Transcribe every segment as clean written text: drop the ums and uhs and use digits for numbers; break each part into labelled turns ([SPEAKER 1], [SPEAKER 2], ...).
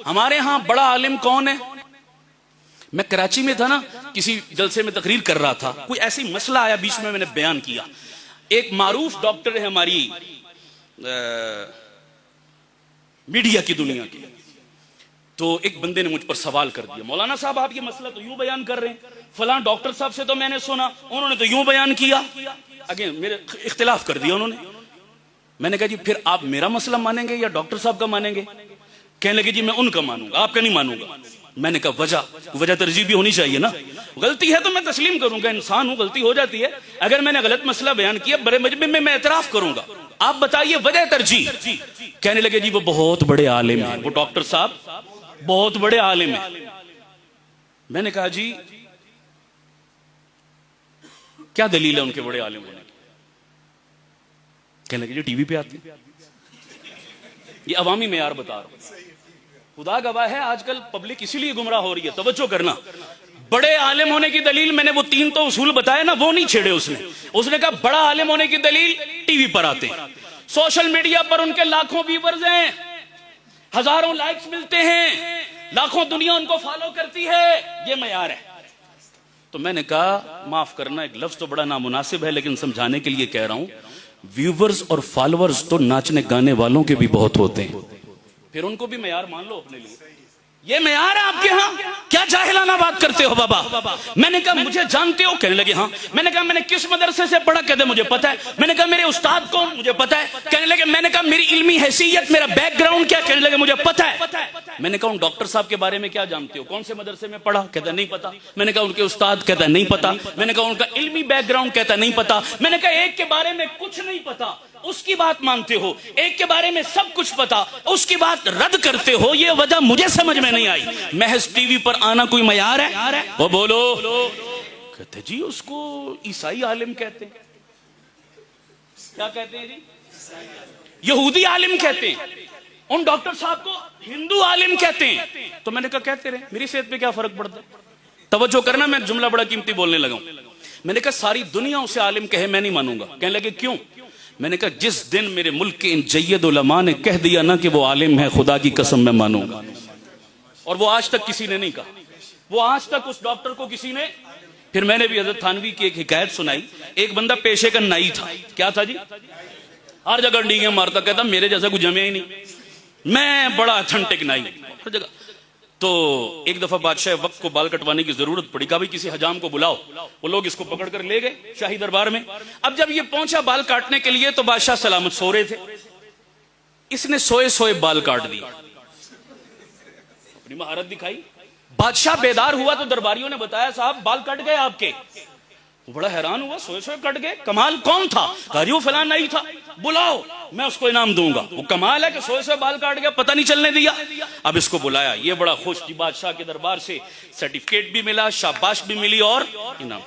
[SPEAKER 1] हमारे यहां बड़ा आलिम कौन है? मैं कराची में था ना, किसी जलसे में तकरीर कर रहा था, कोई ऐसी मसला आया, बीच में मैंने बयान किया। एक मारूफ डॉक्टर है हमारी मीडिया की दुनिया की, तो एक बंदे ने मुझ पर सवाल कर दिया, मौलाना साहब आप ये मसला तो यूं बयान कर रहे हैं, फलां डॉक्टर साहब से तो मैंने सुना, उन्होंने तो यूं बयान किया, अगेन मेरे इख्तिलाफ कर दिया उन्होंने। मैंने कहा जी फिर आप मेरा मसला मानेंगे या डॉक्टर साहब का मानेंगे? कहने लगे जी मैं उनका मानूंगा, आपका नहीं मानूंगा। मैंने कहा वजह तरजीह भी होनी चाहिए ना, गलती है तो मैं तस्लीम करूंगा, इंसान हूं, गलती हो जाती है। अगर मैंने गलत मसला बयान किया बड़े मजमे में मैं एतराफ करूंगा, आप बताइए वजह तरजीह। कहने लगे जी वो बहुत बड़े आलिम हैं, वो डॉक्टर साहब बहुत बड़े आलिम हैं। मैंने कहा जी क्या दलील है उनके बड़े आलिम होने की? कहने लगे जी टीवी पे आते हैं, ये अवामी मेयार बता रहा हूं, खुदा गवाह है आजकल पब्लिक इसीलिए गुमराह हो रही है। तवज्जो करना, बड़े आलिम होने की दलील मैंने वो 3 तो उसूल बताए ना, वो नहीं छेड़े उसने कहा बड़ा आलिम होने की दलील टीवी पर आते हैं, सोशल मीडिया पर उनके लाखों व्यूअर्स हैं, हजारों लाइक्स मिलते हैं, लाखों दुनिया उनको फॉलो करती है, ये मयार है। तो मैंने कहा माफ करना, एक लफ्ज तो बड़ा नामुनासिब है लेकिन समझाने के लिए कह रहा हूं, व्यूअर्स और फॉलोअर्स तो नाचने गाने वालों के भी बहुत होते हैं, फिर उनको भी मयार मान लो अपने लिए। ये मयार है आपके यहाँ? क्या जाहिलाना बात करते हो बाबा? मैंने कहा मुझे जानते हो? कहने लगे हाँ। मैंने कहा मैंने किस मदरसे से पढ़ा? कहते मुझे पता है। मैंने कहा मेरे उस्ताद कौन? मुझे पता है। कहने लगे, मैंने कहा मेरी इल्मी हैसियत, मेरा बैकग्राउंड क्या? कहने लगे मुझे पता है। मैंने कहा उन डॉक्टर साहब के बारे में क्या जानते हो? कौन से मदरसे में पढ़ा? कहता नहीं पता। मैंने कहा उनके उस्ताद? कहता नहीं पता। मैंने कहा उनका इल्मी बैकग्राउंड? कहता नहीं पता। मैंने कहा एक के बारे में कुछ नहीं पता, उसकी बात मानते हो, एक के बारे में सब कुछ पता, उसकी बात रद्द करते हो, ये वजह मुझे समझ में नहीं आई। महज टीवी पर आना कोई मयार है? वो बोलो। कहते जी उसको ईसाई आलिम कहते हैं। क्या कहते हैं जी? यहूदी आलिम कहते हैं। उन डॉक्टर साहब को हिंदू आलिम कहते हैं। तो मैंने कहा कहते रहे, मेरी सेहत पे क्या फर्क पड़ता है? तवज्जो करना, मैं जुमला बड़ा कीमती बोलने लगा हूं। मैंने कहा सारी दुनिया उसे आलिम कहे, मैं नहीं मानूंगा। कहने लगे क्यों? मैंने कहा जिस दिन मेरे मुल्क के इन जय्यद उलमा ने कह दिया ना कि वो आलिम है, खुदा की कसम मैं मानूंगा। और वो आज तक किसी ने नहीं कहा, वो आज तक उस डॉक्टर को किसी ने। फिर मैंने भी हजरत थानवी की एक हिकायत सुनाई। एक बंदा पेशे का नाई था। क्या था जी? हर जगह डींगे मारता, कहता मेरे जैसा कुछ जमे ही नहीं, मैं बड़ा अथेंटिक नाई हर जगह। तो एक दफा बादशाह वक्त को बाल कटवाने की जरूरत पड़ी, कहा भाई किसी हजाम को बुलाओ। वो लोग इसको पकड़कर ले गए शाही दरबार में। अब जब ये पहुंचा बाल काटने के लिए तो बादशाह सलामत सो रहे थे, इसने सोए सोए बाल काट दिए, अपनी महारत दिखाई। बादशाह बेदार हुआ तो दरबारियों ने बताया साहब बाल कट गए आपके। वो बड़ा हैरान हुआ, सोए सोए कट गए, कमाल कौन था? कहा जी वो फलां नहीं था, बुलाओ मैं उसको इनाम दूंगा। वो कमाल है कि सोए सोए बाल काट गया, पता नहीं चलने दिया। अब इसको बुलाया, ये बड़ा खुश जी, बादशाह के दरबार से सर्टिफिकेट भी मिला, शाबाश भी मिली और इनाम।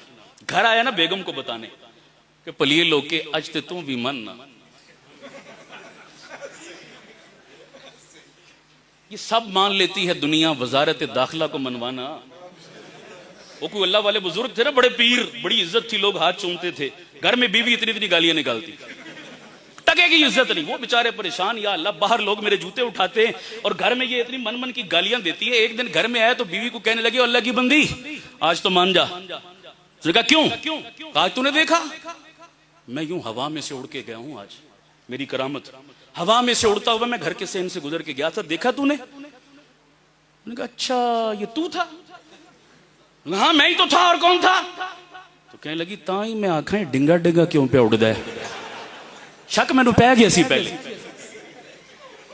[SPEAKER 1] घर आया ना बेगम को बताने कि पलिए लोग के अजते तू भी मन ना। ये सब मान लेती है दुनिया, वजारत दाखिला को मनवाना। वो कोई अल्लाह वाले बुजुर्ग थे ना, बड़े पीर, बड़ी इज्जत थी, लोग हाथ चूमते थे। घर में बीवी इतनी इतनी गालियां निकालती, टके की इज्जत नहीं। वो बेचारे परेशान, या अल्लाह बाहर लोग मेरे जूते उठाते हैं और घर में ये इतनी मन मन की गालियां देती है। एक दिन घर में आया तो बीवी को कहने लगी अल्लाह की बंदी आज तो मान जा। उसने कहा क्यों? आज तूने देखा मैं यूं हवा में से उड़ के गया हूं, आज मेरी करामत, हवा में से उड़ता हुआ मैं घर के सेन से गुजर के गया था, देखा तूने? मैंने कहा अच्छा ये तू था? हाँ मैं ही तो था, और कौन था? तो कहने लगी ताई मैं आंखें डिंगा डिंगा क्यों पे उड़ जाए, शक मैंने पै गया सी पहले,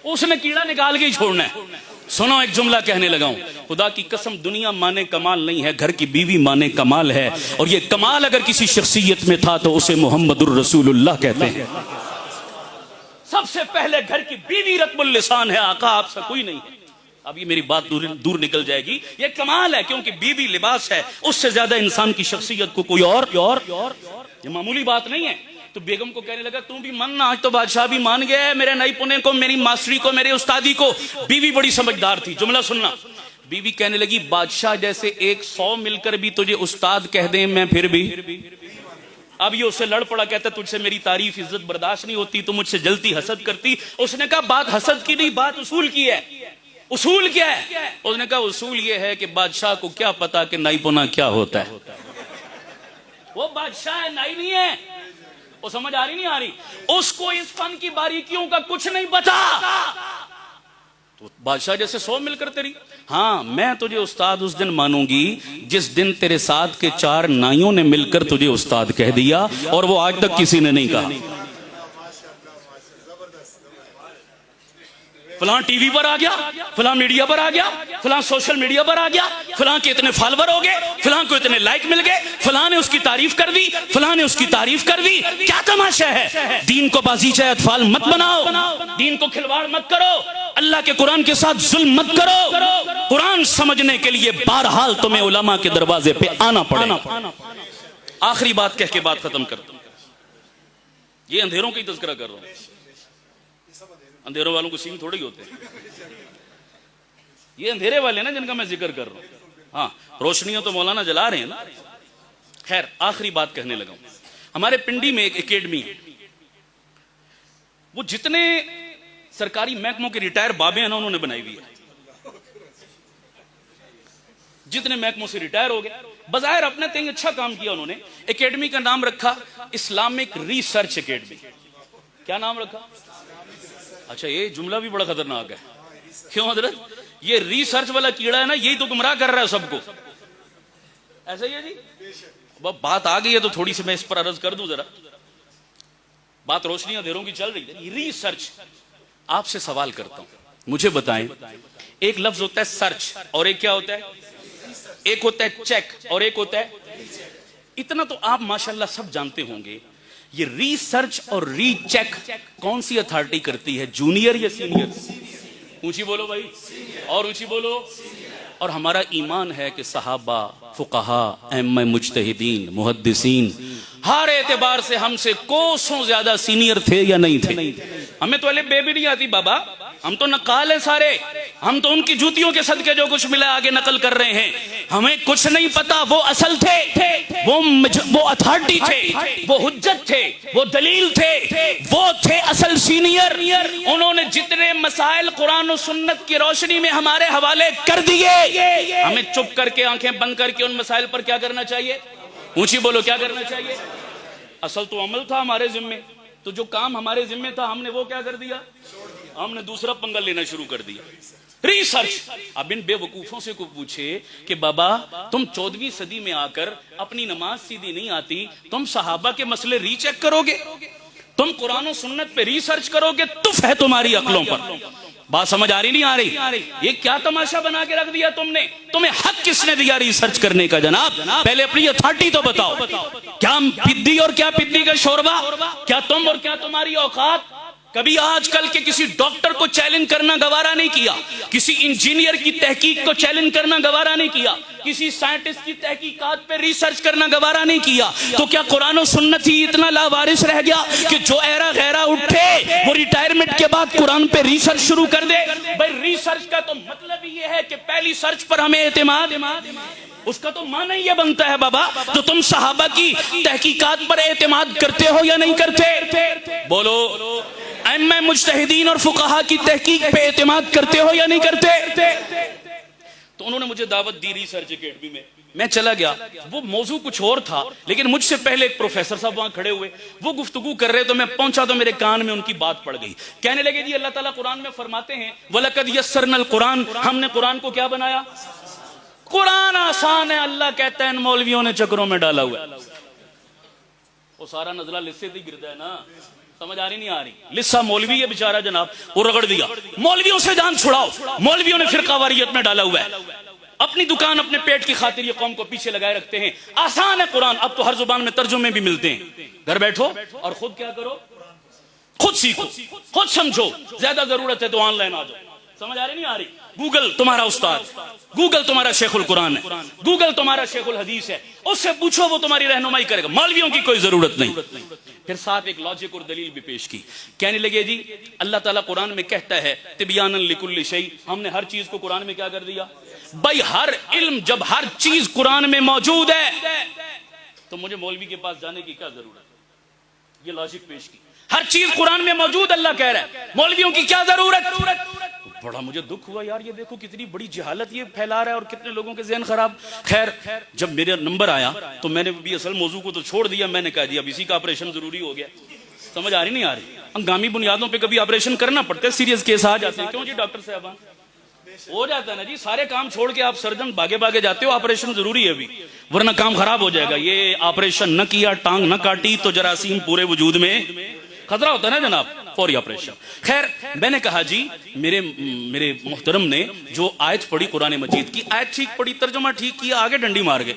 [SPEAKER 1] उसने कीड़ा निकाल के ही छोड़ना है। सुनो एक जुमला कहने लगा हूं, खुदा की कसम दुनिया माने कमाल नहीं है, घर की बीवी माने कमाल है। और ये कमाल अगर किसी शख्सियत में था तो उसे मोहम्मदुर रसूलुल्लाह कहते हैं। सबसे पहले घर की बीवी रत्बुल लिसान है, आका आपसे कोई नहीं है। अब ये मेरी बात दूर निकल जाएगी। ये कमाल है क्योंकि बीवी लिबास है, उससे ज्यादा इंसान की शख्सियत को कोई और ये मामूली बात नहीं है। तो बेगम को कहने लगा तू भी मान, आज तो बादशाह भी मान गया है, मेरे नई पुणे को, मेरी मास्टरी को, मेरे उस्तादी को। बीवी बड़ी समझदार थी। जुमला सुनना, बीवी कहने लगी बादशाह जैसे 100 मिलकर भी तुझे उस्ताद कह दें मैं फिर भी। अब ये उससे लड़ पड़ा, कहता तुझसे मेरी तारीफ इज्जत बर्दाश्त नहीं होती, तू मुझसे जलती हसद करती। उसने कहा बात हसद की नहीं, बात उसूल की है। उसूल क्या है? उसने कहा उसूल ये है कि बादशाह को क्या पता कि नाई पुना क्या होता है। वो बादशाह है, नाई नहीं है। वो समझ आ रही नहीं आ रही? उसको इस फन की बारीकियों का कुछ नहीं पता। तो बादशाह जैसे 100 मिलकर तेरी। हाँ, मैं तुझे उस्ताद उस दिन मानूंगी जिस दिन तेरे साथ के 4 नाइयों ने मिलकर तुझे उस्ताद कह दिया, और वो आज तक किसी ने नहीं कहा। फलां टीवी पर आ गया, फलां मीडिया पर आ गया, फलां सोशल मीडिया पर आ गया, फलां के इतने फॉलोवर हो गए, फलां को इतने लाइक मिल गए, फलां ने उसकी तारीफ कर दी, फलां ने उसकी तारीफ कर दी। क्या तमाशा है? दीन को बाजीचा अतफाल मत बनाओ, दीन को खिलवाड़ मत करो, अल्लाह के कुरान के साथ जुल्म मत करो। कुरान समझने के लिए बहरहाल तुम्हें उलमा के दरवाजे पे आना पड़ेगा। आखिरी बात कह के बात खत्म करता हूं। ये अंधेरों की तज़किरा कर रहा हूं, अंधेरों वालों को सीन थोड़े ही होते हैं। ये अंधेरे वाले ना जिनका मैं जिक्र कर रहा हूं। हाँ, रोशनियां तो मौलाना जला रहे हैं ना। खैर, आखिरी बात कहने लगा हूं। हमारे पिंडी में एक एकेडमी है। वो जितने सरकारी महकमों के रिटायर बाबे हैं ना, उन्होंने बनाई हुई है। जितने महकमों से रिटायर हो गए, बजायर अपने तेंगे अच्छा काम किया उन्होंने। एकेडमी का नाम रखा इस्लामिक रिसर्च एकेडमी। क्या नाम रखा? अच्छा, ये जुमला भी बड़ा खतरनाक है। क्यों हजरत? ये रिसर्च वाला कीड़ा है ना, यही तो गुमराह कर रहा है सबको। ऐसा ही है जी। अब बात आ गई है तो थोड़ी सी मैं इस पर अर्ज कर दूं जरा। बात रोशनी अंधेरों की चल रही है। रिसर्च, आपसे सवाल करता हूं, मुझे बताएं, एक लफ्ज होता है सर्च और एक क्या होता है? एक होता है चेक और एक होता है। इतना तो आप माशाल्लाह सब जानते होंगे। ये रिसर्च और रीचेक कौन सी अथॉरिटी करती है, जूनियर या सीनियर? ऊंची बोलो भाई, और ऊंची बोलो। और हमारा ईमान है कि सहाबा, फुकहा, अइम्मा मुज्तहिदीन, मुहद्दिसीन हर एतबार से हमसे कोसों ज्यादा सीनियर थे या नहीं थे? हमें तो अले बे भी नहीं आती बाबा, हम तो नकाल है सारे। हम तो उनकी जूतियों के सदके जो कुछ मिला आगे नकल कर रहे हैं। हमें कुछ नहीं पता। वो असल थे, वो अथॉरिटी थे, वो हुज्जत थे, वो दलील थे, वो थे असल सीनियर। उन्होंने जितने मसाइल कुरान और सुन्नत की रोशनी में हमारे हवाले कर दिए, हमें चुप करके आंखें बंद करके उन मसाइल पर क्या करना चाहिए? ऊंची बोलो, क्या करना चाहिए? असल तो अमल था हमारे जिम्मे, तो जो काम हमारे जिम्मे था हमने वो क्या कर दिया? हमने दूसरा पंगा लेना शुरू कर दिया। रिसर्च। अब इन बेवकूफों से को पूछे कि बाबा तुम 14वीं सदी में आकर अपनी नमाज सीधी नहीं आती, तुम सहाबा के मसले रीचेक करोगे, तुम कुरान और सुन्नत पे रिसर्च करोगे, तुफ है तुम्हारी अक्लों पर। बात समझ आ रही नहीं आ रही? ये क्या तमाशा बना के रख दिया तुमने? तुम्हें हक किसने दिया रिसर्च करने का जनाब? पहले अपनी अथॉरिटी तो बताओ। क्या पिद्दी और क्या पिद्दी का शोरबा? क्या तुम और क्या तुम्हारी औकात? कभी आजकल के किसी डॉक्टर को चैलेंज करना गवारा नहीं किया, किसी इंजीनियर की तहकीक को चैलेंज करना गवारा नहीं किया, किसी साइंटिस्ट की तहकीकात पे रिसर्च करना गवारा नहीं किया। तो क्या कुरान और सुन्नत ही इतना लावारिस रह गया कि जो एरा गैरा उठे वो रिटायरमेंट के बाद कुरान पे रिसर्च शुरू कर दे? भाई रिसर्च का तो मतलब ही ये है कि पहली सर्च पर हमें एतमाद, उसका तो माना ही ये बनता है बाबा। तो तुम सहाबा की तहकीकात पर एतमाद करते हो या नहीं करते? बोलो। अइम्मा मुज्तहिदीन और फुकहा की तहकीक पे एतमाद करते हो या नहीं करते? तो उन्होंने मुझे दावत दी रिसर्च एकेडमी में। मैं चला गया, वो मौजू कुछ और था, लेकिन मुझसे पहले एक प्रोफेसर साहब वहां खड़े हुए, वो गुफ्तगू कर रहे, तो मैं पहुंचा तो मेरे कान में उनकी बात पड़ गई। कहने लगे जी अल्लाह ताला कुरान में फरमाते हैं वलकद यस्सरनल कुरान, हमने कुरान को क्या बनाया? कुरान आसान है। अल्लाह कहता है इन मौलवियों ने चक्रों में डाला हुआ है। वो सारा नजला लिस्से से गिरता है ना, समझ आ रही नहीं आ रही? लिस्सा मौलवी है बेचारा जनाब, वो रगड़ दिया। मौलवियों से जान छुड़ाओ। मौलवियों ने फिरकावारियत में डाला हुआ है। अपनी दुकान अपने पेट की खातिर ये कौम को पीछे लगाए रखते हैं। आसान है कुरान, अब तो हर जुबान में तर्जुमे भी मिलते हैं। घर बैठो और खुद क्या करो? खुद सीखो, खुद समझो। ज्यादा जरूरत है तो ऑनलाइन आ जाओ। समझ आ रही नहीं आ रही? गूगल तुम्हारा उस्ताद, गूगल तुम्हारा शेखुल कुरान है, गूगल तुम्हारा शेखुल हदीस है। उससे पूछो, वो तुम्हारी रहनुमाई करेगा। मौलवियों की कोई जरूरत नहीं। फिर साथ एक लॉजिक और दलील भी पेश की। कहने लगे जी अल्लाह ताला कुरान में कहता है तिबयानन लिकुल्लि शै, हमने हर चीज को कुरान में क्या कर दिया? भाई हर इल्म जब हर चीज कुरान में मौजूद है तो मुझे मौलवी के पास जाने की क्या जरूरत? ये लॉजिक पेश की। हर चीज कुरान में मौजूद, अल्लाह कह रहा है, मौलवियों की क्या जरूरत? बड़ा मुझे दुख हुआ यार, ये देखो कितनी बड़ी जहालत ये फैला रहा है और कितने लोगों के ज़हन खराब। खैर जब मेरा नंबर आया तो मैंने भी असल मौजू को तो छोड़ दिया, मैंने कह दिया अब इसी का ऑपरेशन जरूरी हो गया। समझ आ रही नहीं आ रही? हंगामी बुनियादों पे कभी ऑपरेशन करना पड़ता है, सीरियस केस आ जाते हैं। क्यों जी डॉक्टर साहब? हो जाता है ना जी, सारे काम छोड़ के आप सर्जन भागे भागे जाते हो, ऑपरेशन जरूरी है अभी, वरना काम खराब हो जाएगा। ये ऑपरेशन न किया, टांग न काटी तो जरासीम पूरे वजूद में खतरा होता है ना जनाब, फौरी ऑपरेशन। खैर मैंने कहा जी मेरे मोहतरम ने जो आयत पढ़ी कुरान मजीद की, आयत ठीक पढ़ी, तर्जुमा ठीक किया, आगे डंडी मार गए।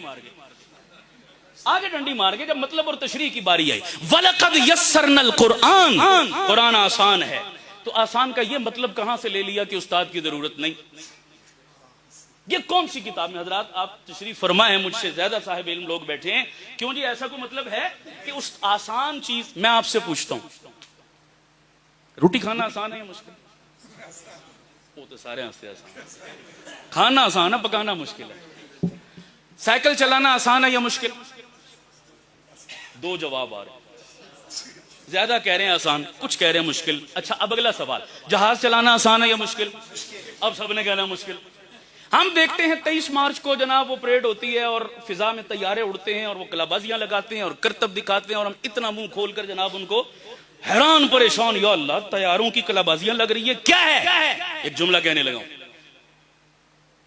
[SPEAKER 1] जब मतलब और तशरीह की बारी आई, वलक़द यस्सरनल कुरान, कुरान आसान है, तो आसान का ये मतलब कहां से ले लिया कि उस्ताद की जरूरत नहीं? ये कौन सी किताब में? हजरात आप तशरीफ फरमा है, मुझसे ज्यादा साहिब इल्म लोग बैठे हैं। क्यों जी ऐसा कोई मतलब है कि उस आसान चीज? मैं आपसे पूछता हूं, रोटी खाना आसान है या मुश्किल? वो तो सारे हंसते आसान। खाना आसान है, पकाना मुश्किल है। साइकिल चलाना आसान है या मुश्किल? दो जवाब आ रहे, ज्यादा कह रहे हैं आसान, कुछ कह रहे हैं मुश्किल। अच्छा अब अगला सवाल, जहाज चलाना आसान है या मुश्किल? अब सबने कहना मुश्किल। हम देखते हैं 23 मार्च को जनाब वो परेड होती है और फिजा में तैयारे उड़ते हैं और वो कलाबाजियां लगाते हैं और करतब दिखाते हैं और हम इतना मुंह खोलकर जनाब उनको हैरान परेशान, या अल्लाह तैयारों की कलाबाजियां लग रही है, क्या है? एक जुमला कहने लगा,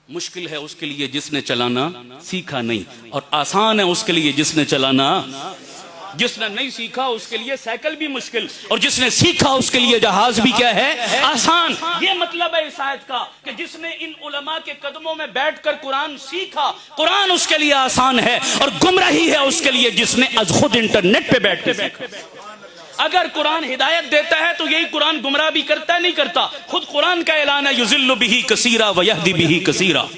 [SPEAKER 1] मुश्किल है उसके लिए जिसने चलाना सीखा नहीं, और आसान है उसके लिए जिसने चलाना, जिसने नहीं सीखा उसके लिए साइकिल भी मुश्किल, और जिसने सीखा उसके लिए जहाज भी क्या है? आसान। ये मतलब है इस आयत का कि जिसने इन उलमा के कदमों में बैठकर कुरान सीखा, कुरान उसके लिए आसान है, और गुमराही है उसके लिए जिसने आज खुद इंटरनेट पे बैठ के सीखा। अगर कुरान हिदायत देता है तो यही कुरान गुमराह भी करता है, नहीं करता? खुद कुरान का ऐलान है, युज़िल्लु बिही कसीरा व यहदी बिही कसीरा।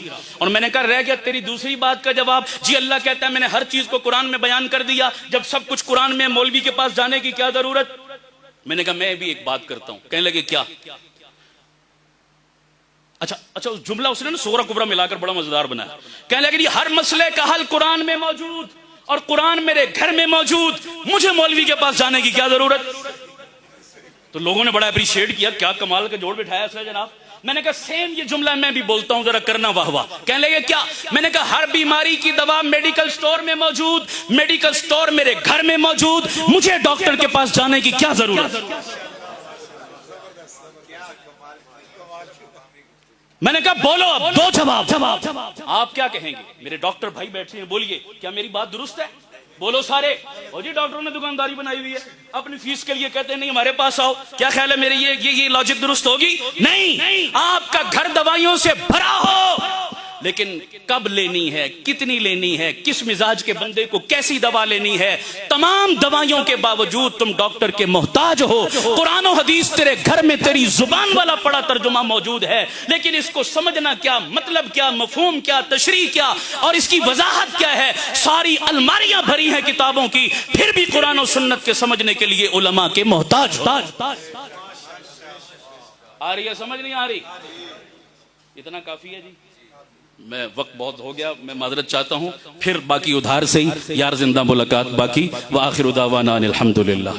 [SPEAKER 1] और मैंने कहा रह गया तेरी दूसरी बात का जवाब। जी अल्लाह कहता है मैंने हर चीज को कुरान में बयान कर दिया, जब सब कुछ कुरान में, मौलवी के पास जाने की क्या जरूरत? मैंने कहा मैं भी एक बात करता हूं। कहने लगे क्या? अच्छा उस जुमला उसने ना सूरा कुबरा मिलाकर बड़ा मजेदार बनाया। कहने लगे हर मसले का हल कुरान में मौजूद और कुरान मेरे घर में मौजूद, मुझे मौलवी के पास जाने की क्या जरूरत? तो लोगों ने बड़ा अप्रिशिएट किया, क्या कमाल का जोड़ बिठाया सर जनाब। मैंने कहा सेम ये जुमला मैं भी बोलता हूं, जरा करना वाह वाह। कहने लगे क्या? मैंने कहा हर बीमारी की दवा मेडिकल स्टोर में मौजूद, मेडिकल स्टोर मेरे घर में मौजूद, मुझे डॉक्टर के पास जाने की क्या जरूरत? मैंने कहा बोलो अब दो जवाब। आप क्या कहेंगे? मेरे डॉक्टर भाई बैठे हैं, बोलिए क्या मेरी बात दुरुस्त है? बोलो सारे। और जी डॉक्टरों ने दुकानदारी बनाई हुई है, अपनी फीस के लिए कहते हैं नहीं हमारे पास आओ। क्या ख्याल है मेरे ये लॉजिक दुरुस्त होगी? नहीं। आपका घर दवाइयों से भरा हो, लेकिन कब लेनी है, कितनी लेनी है, किस मिजाज के बंदे को कैसी दवा लेनी है, तमाम दवाइयों के बावजूद तुम डॉक्टर के मोहताज हो। कुरान और हदीस तेरे घर में तेरी जुबान वाला पड़ा तर्जुमा मौजूद है, लेकिन इसको समझना क्या, मतलब क्या, मफहूम क्या, तशरीह क्या और इसकी वजाहत क्या है, सारी अलमारियां भरी हैं किताबों की, फिर भी कुरान और सुन्नत के समझने के लिए उलमा के मोहताज। आ रही है समझ? नहीं आ रही? इतना काफी है जी। मैं वक्त बहुत हो गया, मैं माजरत चाहता हूं, फिर बाकी उधार से ही यार जिंदा मुलाकात बाकी। व आखिर दावाना अनिल हम्दुलिल्लाह।